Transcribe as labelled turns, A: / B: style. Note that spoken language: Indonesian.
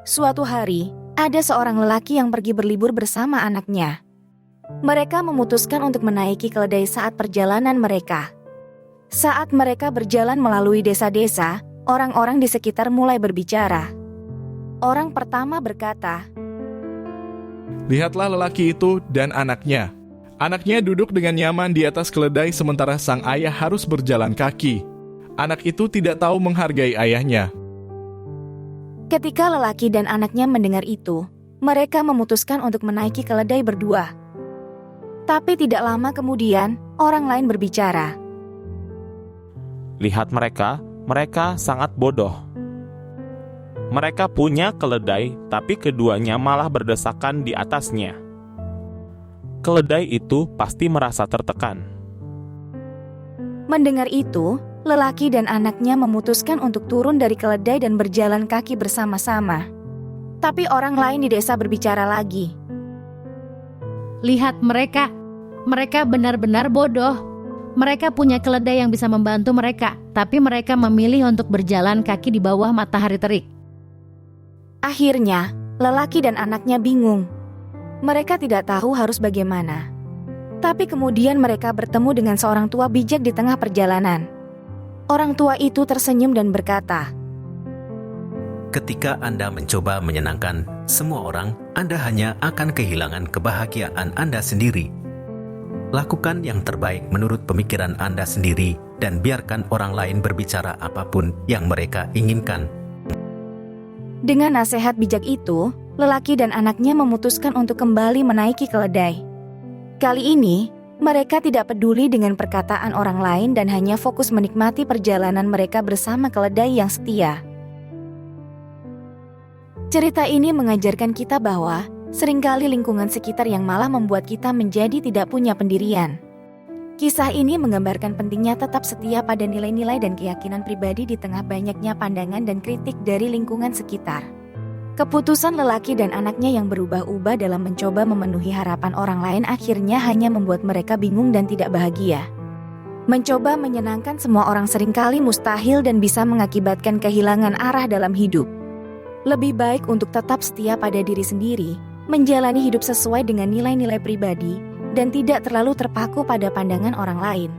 A: Suatu hari, ada seorang lelaki yang pergi berlibur bersama anaknya. Mereka memutuskan untuk menaiki keledai saat perjalanan mereka. Saat mereka berjalan melalui desa-desa, orang-orang di sekitar mulai berbicara. Orang pertama berkata,
B: "Lihatlah lelaki itu dan anaknya. Anaknya duduk dengan nyaman di atas keledai sementara sang ayah harus berjalan kaki. Anak itu tidak tahu menghargai ayahnya."
A: Ketika lelaki dan anaknya mendengar itu, mereka memutuskan untuk menaiki keledai berdua. Tapi tidak lama kemudian, orang lain berbicara.
C: Lihat mereka sangat bodoh. Mereka punya keledai, tapi keduanya malah berdesakan di atasnya. Keledai itu pasti merasa tertekan.
A: Mendengar itu, lelaki dan anaknya memutuskan untuk turun dari keledai dan berjalan kaki bersama-sama. Tapi orang lain di desa berbicara lagi.
D: Lihat mereka benar-benar bodoh. Mereka punya keledai yang bisa membantu mereka, tapi mereka memilih untuk berjalan kaki di bawah matahari terik.
A: Akhirnya, lelaki dan anaknya bingung. Mereka tidak tahu harus bagaimana. Tapi kemudian mereka bertemu dengan seorang tua bijak di tengah perjalanan. Orang tua itu tersenyum dan berkata,
E: "Ketika Anda mencoba menyenangkan semua orang, Anda hanya akan kehilangan kebahagiaan Anda sendiri. Lakukan yang terbaik menurut pemikiran Anda sendiri dan biarkan orang lain berbicara apapun yang mereka inginkan."
A: Dengan nasihat bijak itu, lelaki dan anaknya memutuskan untuk kembali menaiki keledai. Kali ini, mereka tidak peduli dengan perkataan orang lain dan hanya fokus menikmati perjalanan mereka bersama keledai yang setia. Cerita ini mengajarkan kita bahwa seringkali lingkungan sekitar yang malah membuat kita menjadi tidak punya pendirian. Kisah ini menggambarkan pentingnya tetap setia pada nilai-nilai dan keyakinan pribadi di tengah banyaknya pandangan dan kritik dari lingkungan sekitar. Keputusan lelaki dan anaknya yang berubah-ubah dalam mencoba memenuhi harapan orang lain akhirnya hanya membuat mereka bingung dan tidak bahagia. Mencoba menyenangkan semua orang seringkali mustahil dan bisa mengakibatkan kehilangan arah dalam hidup. Lebih baik untuk tetap setia pada diri sendiri, menjalani hidup sesuai dengan nilai-nilai pribadi, dan tidak terlalu terpaku pada pandangan orang lain.